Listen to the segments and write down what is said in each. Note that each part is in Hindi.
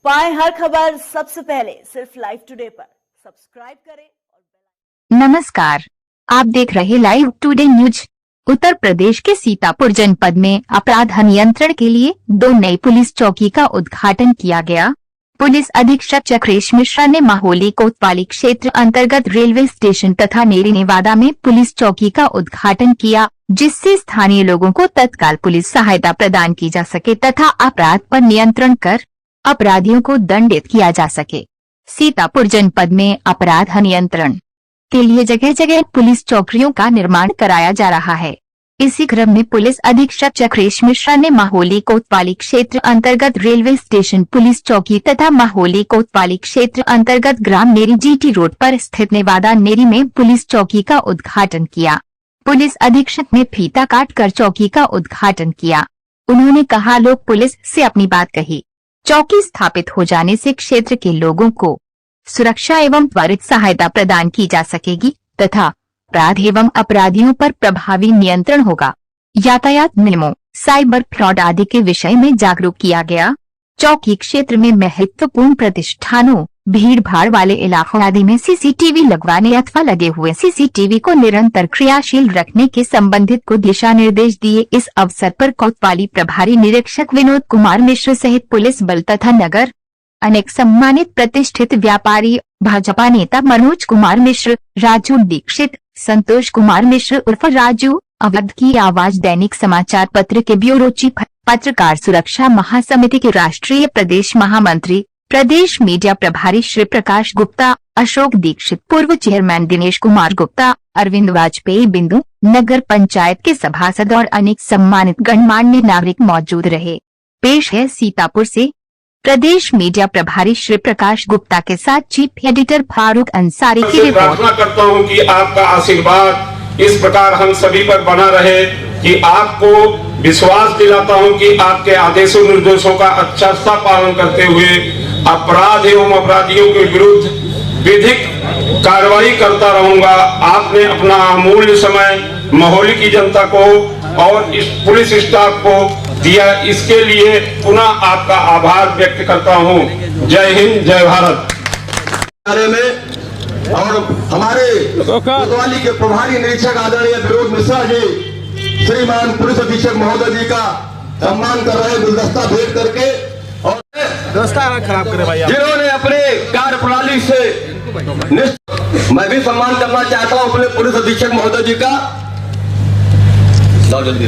पाए हर खबर सबसे पहले सिर्फ लाइव टुडे पर। सब्सक्राइब करें नमस्कार, आप देख रहे live today news. Uttar Pradesh के सीतापुर जनपद में अपराध नियंत्रण के लिए 2 नई पुलिस चौकी का उद्घाटन किया गया। पुलिस अधीक्षक चक्रेश मिश्रा ने माहौली कोतवाली क्षेत्र अंतर्गत रेलवे स्टेशन तथा नेरी नेवादा में पुलिस चौकी का उद्घाटन किया, जिससे स्थानीय लोगों को तत्काल पुलिस सहायता प्रदान की जा सके तथा अपराध पर नियंत्रण कर अपराधियों को दंडित किया जा सके। सीतापुर जनपद में अपराध नियंत्रण के लिए जगह जगह पुलिस चौकियों का निर्माण कराया जा रहा है। इसी क्रम में पुलिस अधीक्षक चक्रेश मिश्रा ने माहौली कोतवाली क्षेत्र अंतर्गत रेलवे स्टेशन पुलिस चौकी तथा माहौली कोतवाली क्षेत्र अंतर्गत ग्राम नेरी जीटी रोड पर स्थित नेवादा नेरी में पुलिस चौकी का उद्घाटन किया। पुलिस अधीक्षक ने फीता काटकर चौकी का उद्घाटन किया। उन्होंने कहा, लोग पुलिस से अपनी बात कही। चौकी स्थापित हो जाने से क्षेत्र के लोगों को सुरक्षा एवं त्वरित सहायता प्रदान की जा सकेगी तथा अपराध एवं अपराधियों पर प्रभावी नियंत्रण होगा। यातायात नियमों, साइबर फ्रॉड आदि के विषय में जागरूक किया गया। चौकी क्षेत्र में महत्वपूर्ण प्रतिष्ठानों, भीड़ भाड़ वाले इलाकों आदि में सीसीटीवी लगवाने अथवा लगे हुए सीसीटीवी को निरंतर क्रियाशील रखने के संबंधित को दिशा निर्देश दिए। इस अवसर पर कोतवाली प्रभारी निरीक्षक विनोद कुमार मिश्र सहित पुलिस बल तथा नगर अनेक सम्मानित प्रतिष्ठित व्यापारी, भाजपा नेता मनोज कुमार मिश्र, राजू दीक्षित, संतोष कुमार मिश्र उर्फ राजू, अवध की आवाज दैनिक समाचार पत्र के ब्यूरो चीफ, पत्रकार सुरक्षा महासमिति के राष्ट्रीय प्रदेश महामंत्री, प्रदेश मीडिया प्रभारी श्री प्रकाश गुप्ता, अशोक दीक्षित, पूर्व चेयरमैन दिनेश कुमार गुप्ता, अरविंद वाजपेयी बिंदु, नगर पंचायत के सभासद और अनेक सम्मानित गणमान्य नागरिक मौजूद रहे। पेश है सीतापुर से प्रदेश मीडिया प्रभारी श्री प्रकाश गुप्ता के साथ चीफ एडिटर फारूक अंसारी की रिपोर्ट। प्रार्थना करता हूं कि आपका आशीर्वाद इस प्रकार हम सभी पर बना रहे, कि आपको विश्वास दिलाता हूं कि आपके आदेशों निर्देशों का अच्छा सा पालन करते हुए अपराध एवं अपराधियों के विरुद्ध विधिक कार्रवाई करता रहूंगा। आपने अपना अमूल्य समय माहौली की जनता को और इस पुलिस स्टाफ को दिया, इसके लिए पुनः आपका आभार व्यक्त करता हूं। जय हिंद, जय भारत। में और हमारे कोतवाली के प्रभारी निरीक्षक आदरणीय विनोद मिश्रा जी श्रीमान पुलिस अधीक्षक महोदय जी का सम्मान कर रहे, गुलदस्ता भेंट करके, और खराब करे भाई, जिन्होंने अपने कार्य प्रणाली से मैं भी सम्मान करना चाहता हूं अपने पुलिस अधीक्षक महोदय जी का। जल्दी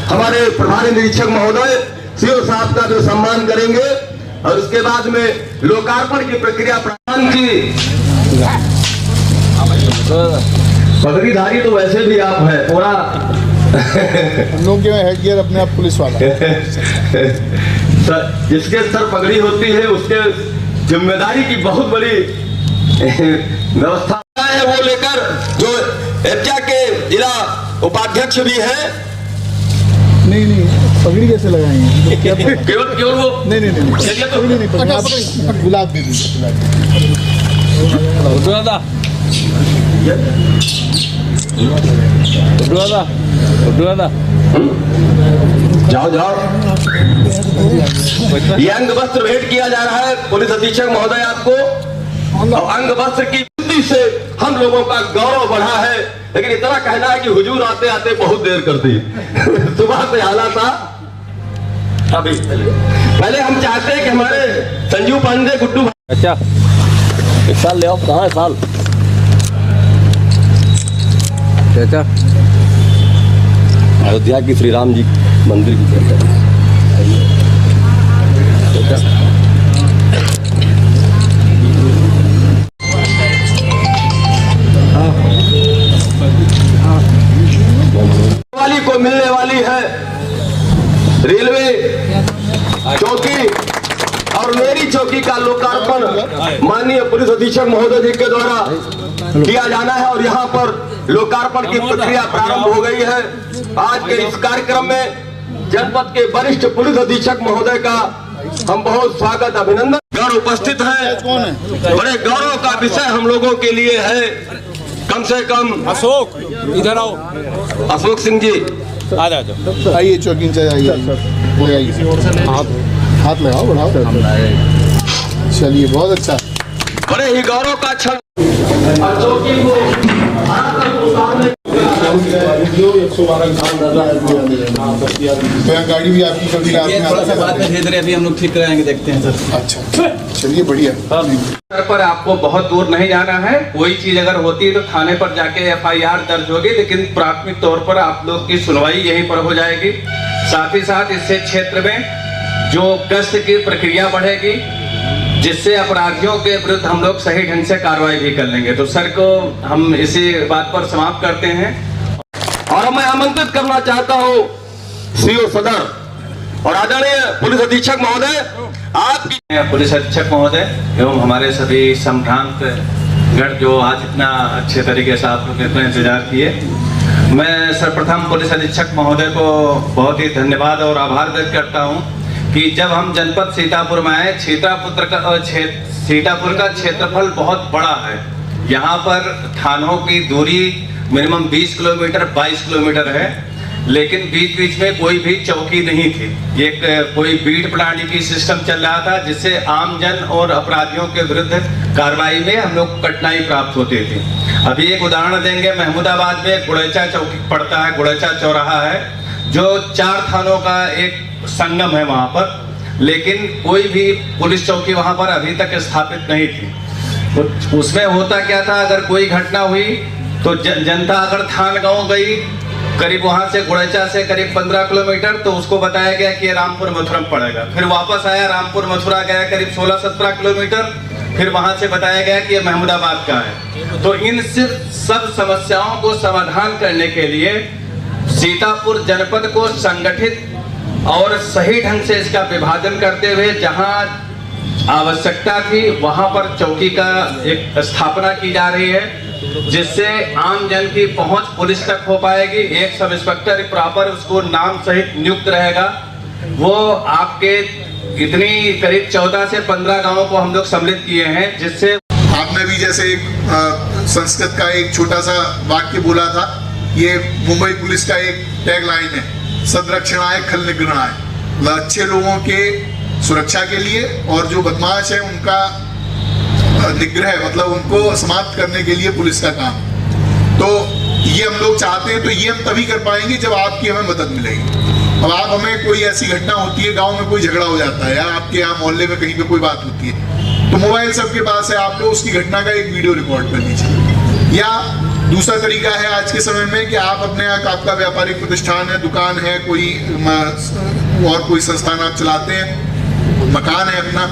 हमारे प्रभारी निरीक्षक महोदय सीओ साहब का जो सम्मान करेंगे और उसके बाद में लोकार्पण की प्रक्रिया प्रदान की। पगड़ीधारी तो वैसे भी आप हैं, पूरा लोग हेडगियर अपने आप पुलिस वाला जिसके सर पगड़ी होती है उसके जिम्मेदारी की बहुत बड़ी व्यवस्था है, वो लेकर जो एप्जा के जिला उपाध्यक्ष भी है। नहीं पगड़ी कैसे लगाएंगे? केवल वो नहीं चलिए तो नहीं, गुलाब दे दीजिए। जाओ ये अंग वस्त्र भेंट किया जा रहा है पुलिस अधीक्षक महोदय आपको, और अंग वस्त्र की से हम लोगों का गौरव बढ़ा है। लेकिन इतना कहना है कि हुजूर आते आते बहुत देर कर दी सुबह से आना था। अभी पहले हम चाहते हैं कि हमारे संजू पांडे, गुड्डू, अच्छा एक साल ले आओ। कहाँ है साल? चाचा अयोध्या की श्री राम जी मंदिर की वाली को मिलने वाली है रेलवे चौकी और मेरी चौकी का लोकार्पण माननीय पुलिस अधीक्षक महोदय जी के द्वारा किया जाना है, और यहाँ पर लोकार्पण की प्रक्रिया प्रारंभ हो गई है। आज के इस कार्यक्रम में जनपद के वरिष्ठ पुलिस अधीक्षक महोदय का हम बहुत स्वागत अभिनंदन गौरव उपस्थित है। बड़े गौरव का विषय हम लोगों के लिए है। कम से कम अशोक इधर आओ, अशोक सिंह जी आ जाओ, आइए चौकी इंचार्ज आइए, हाथ लगाओ, बढ़ाओ। चलिए बहुत अच्छा। बड़े ही गौरव का क्षण। और चौकी को तो यहाँ गाड़ी भी आपकी कभी रात में थोड़ा सा बाद में धीरे-धीरे अभी हम लोग ठीक कराएंगे, देखते हैं सर। अच्छा चलिए बढ़िया। सर पर आपको बहुत दूर नहीं जाना है। कोई चीज अगर होती है तो थाने पर जाके FIR दर्ज होगी, लेकिन प्राथमिक तौर पर आप लोग की सुनवाई यहीं पर हो जाएगी। साथ ही साथ इससे क्षेत्र में जो गश्त की प्रक्रिया बढ़ेगी, जिससे अपराधियों के विरुद्ध हम लोग सही ढंग से कार्रवाई भी कर लेंगे। तो सर को हम इसी बात पर समाप्त करते हैं। और मैं आमंत्रित करना चाहता हूं CO सदर और आदरणीय पुलिस अधीक्षक महोदय, आपकी पुलिस अधीक्षक महोदय एवं हमारे सभी संभ्रांत गण जो आज इतना अच्छे तरीके से आप लोग इतना इंतजार किए, मैं सर्वप्रथम पुलिस अधीक्षक महोदय को बहुत ही धन्यवाद और आभार व्यक्त करता हूं कि जब हम जनपद सीतापुर में आए, सीतापुर का क्षेत्रफल बहुत बड़ा है। यहाँ पर थानों की दूरी मिनिमम 20 किलोमीटर 22 किलोमीटर है, लेकिन बीच बीच में कोई भी चौकी नहीं थी। ये कोई बीट प्रणाली की सिस्टम चल रहा था, जिससे आम जन और अपराधियों के विरुद्ध कार्रवाई में हम लोग को कठिनाई प्राप्त होती थी। अभी एक उदाहरण देंगे, महमूदाबाद में गुड़ेचा चौकी पड़ता है, गुड़ेचा चौराहा है, जो 4 थानों का एक संगम है वहाँ पर, लेकिन कोई भी पुलिस चौकी वहाँ पर अभी तक स्थापित नहीं थी। तो उसमें होता क्या था, अगर कोई घटना हुई तो जनता अगर थान गांव गई, करीब वहां से गुड़ेचा से करीब 15 किलोमीटर, तो उसको बताया गया कि ये रामपुर मथुरा पड़ेगा। फिर वापस आया, रामपुर मथुरा गया करीब 16-17 किलोमीटर, फिर वहां से बताया गया कि ये महमूदाबाद का है। तो इन सब समस्याओं को समाधान करने के लिए सीतापुर जनपद को संगठित और सही ढंग से इसका विभाजन करते हुए जहां आवश्यकता थी वहां पर चौकी का एक स्थापना की जा रही है, जिससे आम जन की पहुंच पुलिस तक हो पाएगी। एक सब इंस्पेक्टर प्रॉपर उसको नाम सहित नियुक्त रहेगा। वो आपके इतनी करीब 14 से 15 गांवों को हम लोग सम्मिलित किए हैं, जिससे आपने भी जैसे एक संस्कृत का एक छोटा सा वाक्य बोला था, ये मुंबई पुलिस का एक टैग लाइन है, सदरक्षणाय खल निग्रहणाय, मतलब अच्छे लोगों के सुरक्षा के लिए और जो बदमाश है उनका निग्रह, मतलब उनको समाप्त करने के लिए पुलिस का काम। तो ये हम लोग चाहते हैं, तो ये हम तभी कर पाएंगे जब आपकी हमें मदद मिलेगी। अब आप हमें कोई ऐसी घटना होती है, गांव में कोई झगड़ा हो जाता है या आपके यहाँ मोहल्ले में कहीं पे कोई बात होती है, तो मोबाइल सबके पास है, आप लोग उसकी घटना का एक वीडियो रिकॉर्ड कर लीजिए। या दूसरा तरीका है आज के समय में कि आप अपने यहाँ आपका व्यापारिक प्रतिष्ठान है, दुकान है, कोई और कोई संस्थान आप चलाते हैं, मकान है अपना,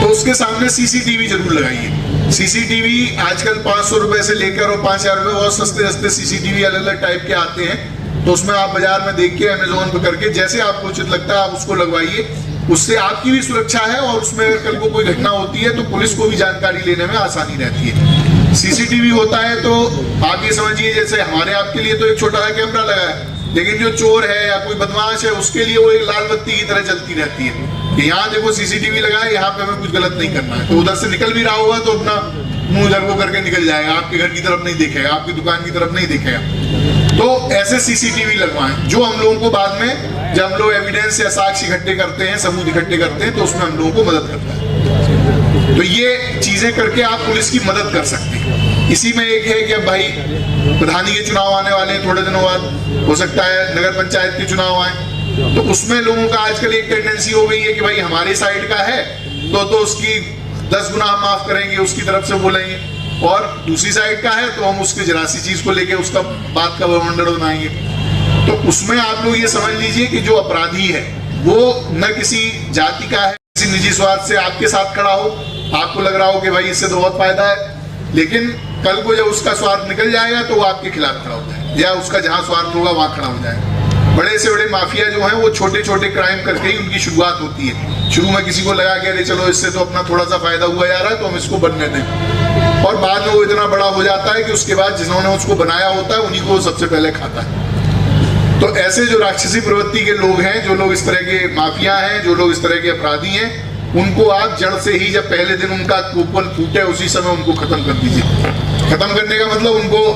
तो उसके सामने CCTV जरूर लगाइए। CCTV आजकल 500 रुपए से लेकर और 5000 रुपए बहुत सस्ते सस्ते CCTV अलग अलग टाइप के आते हैं। तो उसमें आप बाजार में देख के अमेजोन पे करके जैसे आपको उचित लगता है आप उसको लगवाइए। उससे आपकी भी सुरक्षा है और उसमें कल को कोई घटना होती है तो पुलिस को भी जानकारी लेने में आसानी रहती है। CCTV होता है तो आप ये समझिए जैसे हमारे आपके लिए तो एक छोटा सा कैमरा लगा है, लेकिन जो चोर है या कोई बदमाश है उसके लिए वो एक लाल बत्ती की तरह जलती रहती है कि यहाँ देखो CCTV लगा है, यहाँ पे हमें कुछ गलत नहीं करना है। तो उधर से निकल भी रहा होगा तो अपना मुंह उधर को करके निकल जाएगा, आपके घर की तरफ नहीं देखेगा, आपकी दुकान की तरफ नहीं देखेगा। तो ऐसे CCTV लगवाएं जो हम लोगों को बाद में जब हम लोग एविडेंस या साक्ष्य इकट्ठे करते हैं, सबूत इकट्ठे करते हैं, तो उसमें हम लोगों को मदद करता है। तो ये चीजें करके आप पुलिस की मदद कर सकते हैं। इसी में एक है कि अब भाई प्रधानी के चुनाव आने वाले हैं, थोड़े दिनों बाद हो सकता है नगर पंचायत के चुनाव आए, तो उसमें लोगों का आजकल एक टेंडेंसी हो गई है कि भाई हमारे साइड का है तो उसकी 10 गुना हम माफ करेंगे, उसकी तरफ से बोलेंगे, और दूसरी साइड का है तो हम उसकी जरा सी चीज को लेके उसका बात का बवंडर बनाएंगे। तो उसमें आप लोग ये समझ लीजिए कि जो अपराधी है वो न किसी जाति का है, किसी निजी स्वार्थ से आपके साथ खड़ा हो, आपको लग रहा हो कि भाई इससे तो बहुत फायदा है, लेकिन कल को जब उसका स्वार्थ निकल जाएगा तो वो आपके खिलाफ खड़ा हो जाएगा या उसका जहां स्वार्थ होगा वहां खड़ा हो जाएगा। बड़े से बड़े माफिया जो हैं वो छोटे छोटे क्राइम करके ही उनकी शुरुआत होती है। शुरू में किसी को लगा कि अरे चलो इससे तो अपना थोड़ा सा फायदा हुआ जा रहा है तो हम इसको बनने दें, और बाद में वो इतना बड़ा हो जाता है कि उसके बाद जिन्होंने उसको बनाया होता है उन्हीं को सबसे पहले खाता है। तो ऐसे जो राक्षसी प्रवृत्ति के लोग हैं, जो लोग इस तरह के माफिया हैं, जो लोग इस तरह के अपराधी हैं, उनको आप जड़ से ही जब पहले दिन उनका कूपन फूटे उसी समय उनको खत्म कर दीजिए। खत्म करने का मतलब उनको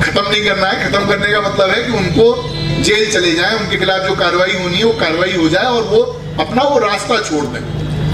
खत्म नहीं करना है, खत्म करने का मतलब है कि उनको जेल चले जाए, उनके खिलाफ जो कार्रवाई होनी है वो कार्रवाई हो जाए और वो अपना वो रास्ता छोड़ दें।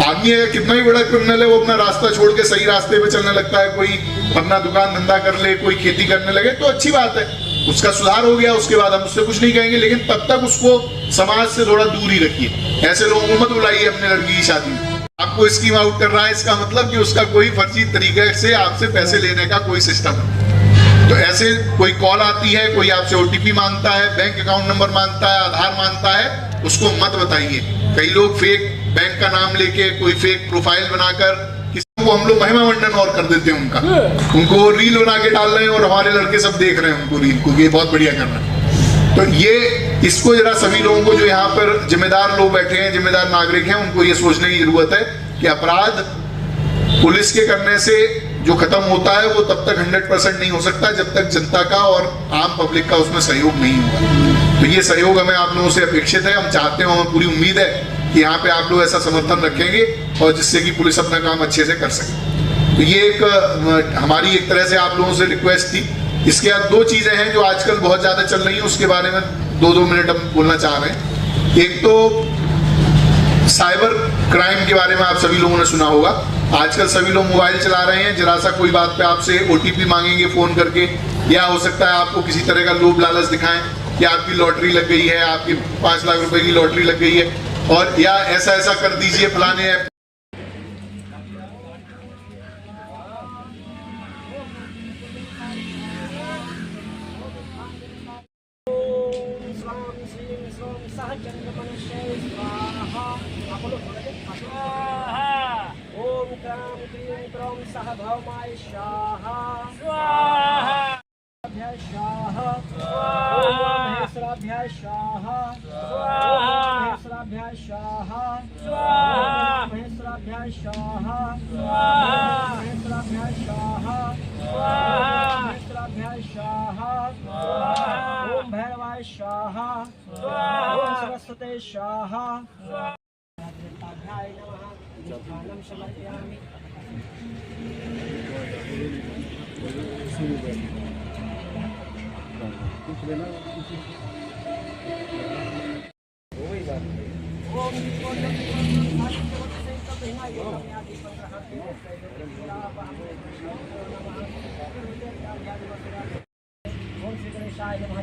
आदमी अगर कितना भी बड़ा क्रिमिनल है, वो अपना रास्ता छोड़ के सही रास्ते पे चलने लगता है, कोई अपना दुकान धंधा कर ले, कोई खेती करने लगे, तो अच्छी बात है, उसका सुधार हो गया, उसके बाद हम उससे कुछ नहीं कहेंगे, लेकिन तब तक उसको समाज से थोड़ा दूर ही रखिए। ऐसे लोगों को मत बुलाइए अपने लड़की की शादी में। आपको स्कीम आउट कर रहा है, इसका मतलब कि उसका कोई फर्जी तरीके से आपसे पैसे लेने का कोई सिस्टम है। तो ऐसे कोई कॉल आती है, कोई आपसे ओटीपी मांगता है, बैंक अकाउंट नंबर मांगता है, आधार मांगता है, उसको मत बताइए। कई लोग फेक बैंक का नाम लेके कोई फेक प्रोफाइल बनाकर किसी को हम लोग महिमा मंडन और कर देते हैं उनका, उनको रील बना के डाल रहे हैं और हमारे लड़के सब देख रहे हैं उनको रील को, ये बहुत बढ़िया कर रहे हैं। तो ये इसको जरा सभी लोगों को जो यहाँ पर जिम्मेदार लोग बैठे हैं, जिम्मेदार नागरिक हैं, उनको ये सोचने की जरूरत है कि अपराध पुलिस के करने से जो खत्म होता है वो तब तक 100% नहीं हो सकता जब तक जनता का और आम पब्लिक का उसमें सहयोग नहीं होगा। तो ये सहयोग हमें आप लोगों से अपेक्षित है, हम चाहते हैं, हमें पूरी उम्मीद है कि यहाँ पे आप लोग ऐसा समर्थन रखेंगे और जिससे कि पुलिस अपना काम अच्छे से कर सके। तो ये एक हमारी एक तरह से आप लोगों से रिक्वेस्ट थी। इसके बाद दो चीजें हैं जो आजकल बहुत ज्यादा चल रही हैं, उसके बारे में 2-2 मिनट हम बोलना चाह रहे हैं। एक तो साइबर क्राइम के बारे में आप सभी लोगों ने सुना होगा। आजकल सभी लोग मोबाइल चला रहे हैं, जरा सा कोई बात पे आपसे ओटीपी मांगेंगे फोन करके, या हो सकता है आपको किसी तरह का लोभ लालच दिखाएं कि आपकी लॉटरी लग गई है, आपकी 5 लाख रुपए की लॉटरी लग गई है, और या ऐसा ऐसा कर दीजिए फलाने ऐप। ओम क्राम क्रीम क्रौम सह भौमाय स्वाहा स्वाहा अभ्याय स्वाहा ओम महेश्वराभ्याय स्वाहा स्वाहा महेश्वराभ्याय स्वाहा स्वाहा महेश्वराभ्याय स्वाहा स्वाहा महेश्वराभ्याय स्वाहा स्वाहा महेश्वराभ्याय स्वाहा स्वाहा ओम भैरवाय स्वाहा स्वाहा ओम सरस्वती स्वाहा स्वाहा नमः समर्पयामि। ओम श्री गणेशाय नमः।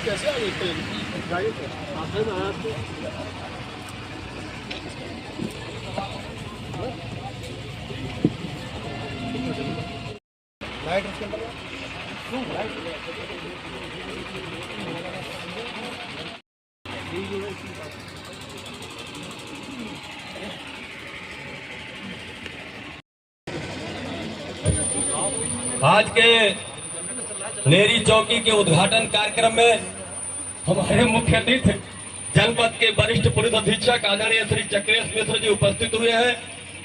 कैसे आ गए आज के नेरी चौकी के उद्घाटन कार्यक्रम में हमारे मुख्य अतिथि जनपद के वरिष्ठ पुलिस अधीक्षक आदरणीय श्री चक्रेश मिश्र जी उपस्थित हुए हैं।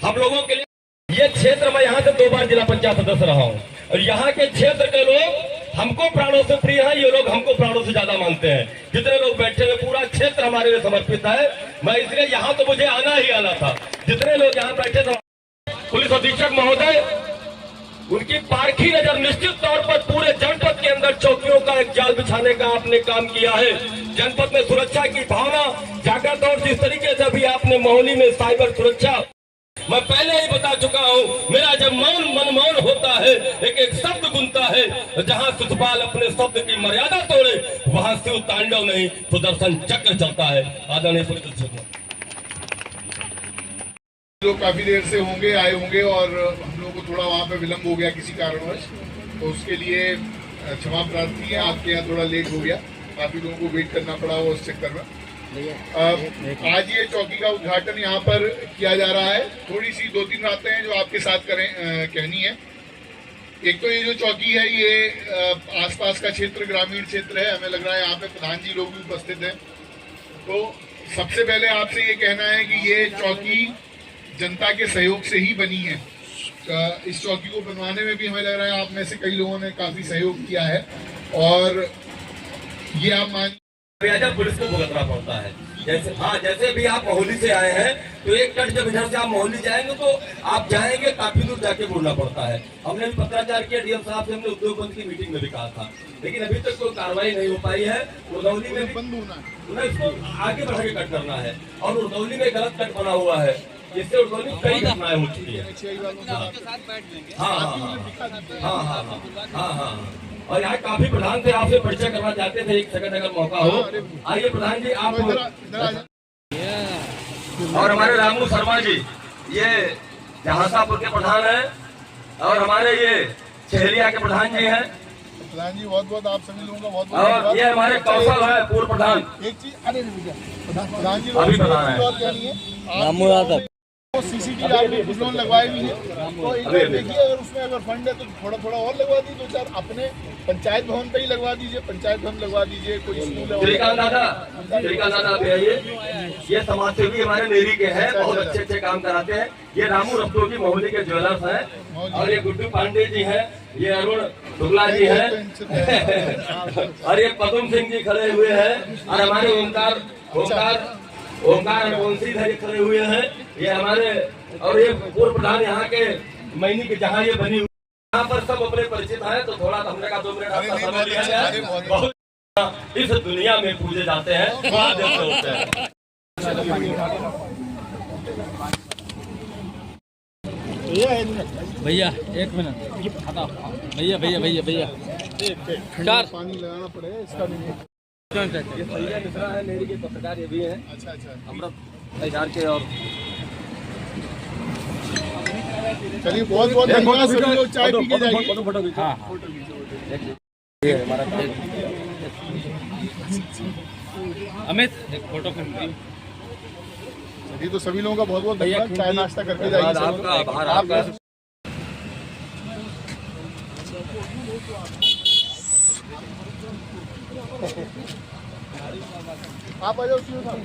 हम लोगों के लिए ये क्षेत्र में यहाँ से 2 बार जिला पंचायत सदस्य रहा हूँ और यहाँ के क्षेत्र के लोग हमको प्राणों से प्रिय है, ये लोग हमको प्राणों से ज्यादा मानते हैं। जितने लोग बैठे हुए पूरा क्षेत्र हमारे लिए समर्पित है। मैं इसलिए यहाँ तो मुझे आना ही आना था। जितने लोग यहाँ बैठे थे, पुलिस अधीक्षक महोदय, उनकी पारखी नजर निश्चित तौर पर पूरे जनपद के अंदर चौकियों का एक जाल बिछाने का आपने काम किया है। जनपद में सुरक्षा की भावना जागृत और जिस तरीके से अभी आपने मोहली में साइबर सुरक्षा, मैं पहले ही बता चुका हूं, मेरा जब मौन मनमौन होता है, एक शब्द गुनता है, जहां शिशुपाल अपने शब्द की मर्यादा तोड़े वहां शिव तांडव नहीं तो दर्शन चक्र चलता है। आदरणीय पुलिस अधीक्षक लोग काफी देर से आए होंगे और हम लोगों को थोड़ा वहाँ पे विलंब हो गया किसी कारणवश, तो उसके लिए क्षमा प्रार्थी है, आपके यहाँ थोड़ा लेट हो गया, काफी लोगों को वेट करना पड़ा हुआ उस चक्कर में। आज ये चौकी का उद्घाटन यहाँ पर किया जा रहा है। थोड़ी सी 2-3 बातें हैं जो आपके साथ कहनी है। एक तो ये जो चौकी है ये आसपास का क्षेत्र ग्रामीण क्षेत्र है, हमें लग रहा है यहाँ पे प्रधान जी लोग भी उपस्थित हैं। तो सबसे पहले आपसे ये कहना है कि ये चौकी जनता के सहयोग से ही बनी है। इस चौकी को बनवाने में भी हमें लग रहा है आप में से कई लोगों ने काफी सहयोग किया है और ये आप मान पुलिस को भुगतना पड़ता है। जैसे भी आप मोहाली से आए हैं तो एक कट जब इधर से आप मोहाली जाएंगे तो आप जाएंगे काफी दूर जाके बोलना पड़ता है। हमने भी पत्राचार किया डीएम साहब से, हमने उद्योग बंद की मीटिंग में भी कहा था, लेकिन अभी तक कोई कार्रवाई नहीं हो पाई है। उरदौली में बंद होना है, इसको आगे बढ़ा के कट करना है और उरदौली में गलत कट बना हुआ है, जिससे उरदौली में कई घटनाएं हो चुकी है। हाँ। और यहाँ काफी प्रधान से आपसे परिचय करना चाहते थे, एक सेकंड अगर मौका हो। आइए प्रधान जी आप। और हमारे रामू शर्मा जी ये जहासापुर के प्रधान हैं और हमारे ये चहेलिया के प्रधान जी हैं। प्रधान जी बहुत बहुत आप सभी लोगों का बहुत और ये हमारे कौशल है पूर्व प्रधान। एक चीज अरे प्रधान जी अभी प्रधान है सीसीटीवी कुछ लोग लगवाए भी है, तो एक बार देखिए अगर उसमें अगर फंड है तो थोड़ा और लगवा दीजिए, 2-4 अपने पंचायत भवन पे ही लगवा दीजिए, पंचायत भवन लगवा दीजिए, कोई स्कूल। श्रीकांत दादा ये समाज सेवी हमारे नेरी के हैं, बहुत अच्छे काम कराते हैं। ये रामू रस्तोगी मोहल्ले के ज्वेलर्स हैं और ये गुड्डू पांडे जी हैं, ये अरुण शुक्ला जी हैं और ये पदम सिंह जी खड़े हुए हैं और हमारे ओंकार रघुवंशी धरी खड़े हुए हैं। ये हमारे और ये पूर्व प्रधान यहाँ के महीने के जहाँ ये बनी हुई, यहाँ पर सब अपने परिचित हैं। तो थोड़ा हमने का 2 मिनट आपका समय लिया जाए। बहुत इस दुनिया में पूजे जाते हैं, होते हैं। भैया 1 मिनट भैया चार पानी लगाना पड़ेगा इसका नहीं। ये संजय मिश्रा है, नेरी के पत्रकार ये भी हैं। अच्छा अमृत तैयार के और चलिए बहुत बहुत धन्यवाद सभी लोग, चाय पी के जाइए। अमित एक फोटो चलिए तो सभी लोगों का बहुत बहुत धन्यवाद, चाय नाश्ता करके जाइए। आप आ जाओ साहब।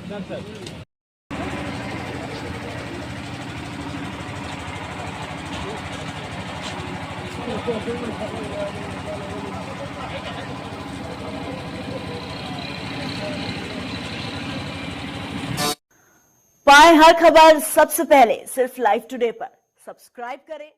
पाएं हर खबर सबसे पहले सिर्फ लाइव टुडे पर। सब्सक्राइब करें